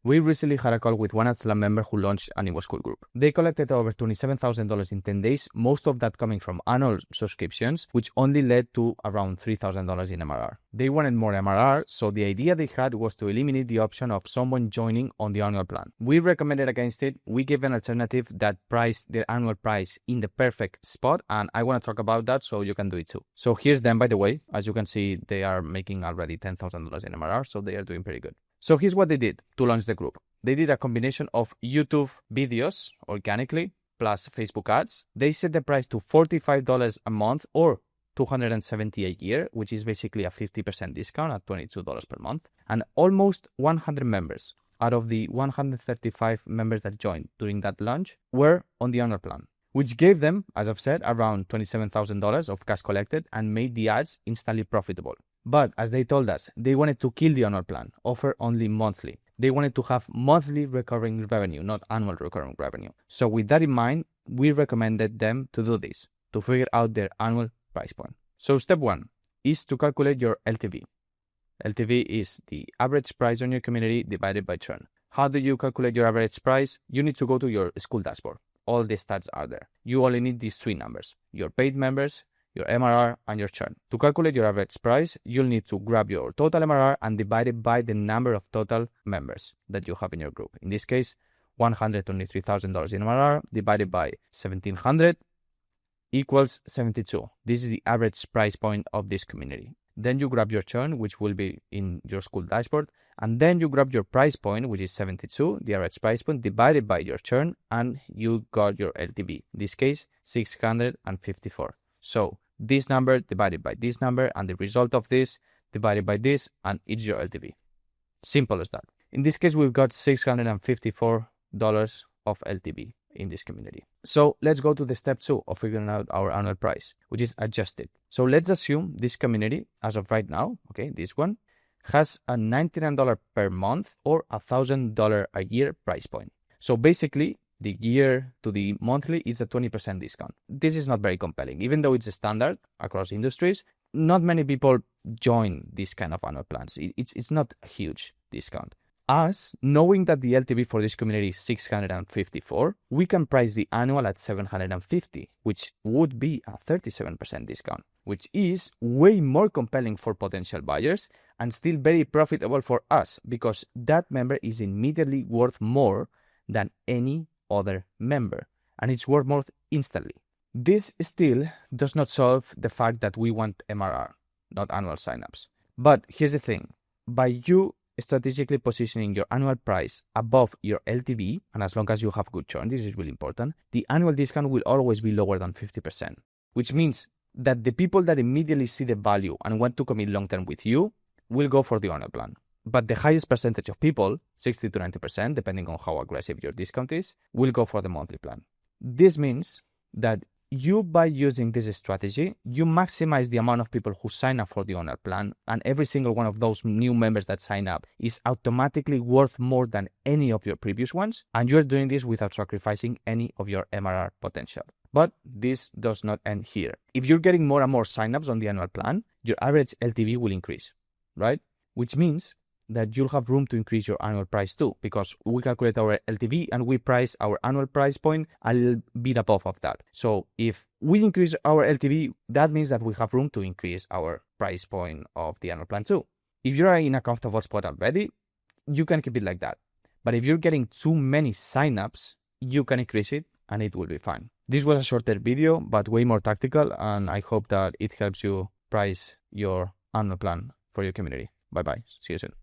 We recently had a call with one Atlas member who launched a new Skool group. They collected over $27,000 in 10 days, most of that coming from annual subscriptions, which only led to around $3,000 in MRR. They wanted more MRR, so the idea they had was to eliminate the option of someone joining on the annual plan. We recommended against it. We gave an alternative that priced their annual price in the perfect spot, and I want to talk about that so you can do it too. So here's them, by the way. As you can see, they are making already $10,000 in MRR, so they are doing pretty good. So here's what they did to launch the group. They did a combination of YouTube videos organically plus Facebook ads. They set the price to $45 a month or $270 a year, which is basically a 50% discount at $22 per month. And almost 100 members out of the 135 members that joined during that launch were on the annual plan, which gave them, as I've said, around $27,000 of cash collected and made the ads instantly profitable. But as they told us, they wanted to kill the annual plan, offer only monthly. They wanted to have monthly recurring revenue, not annual recurring revenue. So with that in mind, we recommended them to do this, to figure out their annual price point. So step one is to calculate your LTV. LTV is the average price on your community divided by churn. How do you calculate your average price? You need to go to your Skool dashboard. All the stats are there. You only need these three numbers: your paid members, your MRR, and your churn. To calculate your average price, you'll need to grab your total MRR and divide it by the number of total members that you have in your group. In this case, $123,000 in MRR divided by 1,700 equals 72. This is the average price point of this community. Then you grab your churn, which will be in your Skool dashboard, and then you grab your price point, which is 72, the average price point, divided by your churn, and you got your LTV. In this case, 654. So this number divided by this number, and the result of this divided by this, and it's your LTV. Simple as that. In this case, we've got $654 of LTV in this community. So let's go to the step 2 of figuring out our annual price, which is adjusted. So let's assume this community, as of right now, okay, this one, has a $99 per month or $1,000 a year price point. So basically, the year to the monthly is a 20% discount. This is not very compelling. Even though it's a standard across industries, not many people join this kind of annual plans. It's not a huge discount. Us, knowing that the LTV for this community is 654, we can price the annual at 750, which would be a 37% discount, which is way more compelling for potential buyers and still very profitable for us because that member is immediately worth more than any other member, and it's worth more instantly. This still does not solve the fact that we want MRR, not annual signups. But here's the thing, by you strategically positioning your annual price above your LTV, and as long as you have good churn, this is really important, the annual discount will always be lower than 50%, which means that the people that immediately see the value and want to commit long-term with you will go for the annual plan. But the highest percentage of people, 60 to 90%, depending on how aggressive your discount is, will go for the monthly plan. This means that you, by using this strategy, you maximize the amount of people who sign up for the annual plan, and every single one of those new members that sign up is automatically worth more than any of your previous ones, and you're doing this without sacrificing any of your MRR potential. But this does not end here. If you're getting more and more signups on the annual plan, your average LTV will increase, right? Which means that you'll have room to increase your annual price too, because we calculate our LTV and we price our annual price point a little bit above of that. So if we increase our LTV, that means that we have room to increase our price point of the annual plan too. If you're in a comfortable spot already, you can keep it like that. But if you're getting too many signups, you can increase it and it will be fine. This was a shorter video, but way more tactical, and I hope that it helps you price your annual plan for your community. Bye-bye. See you soon.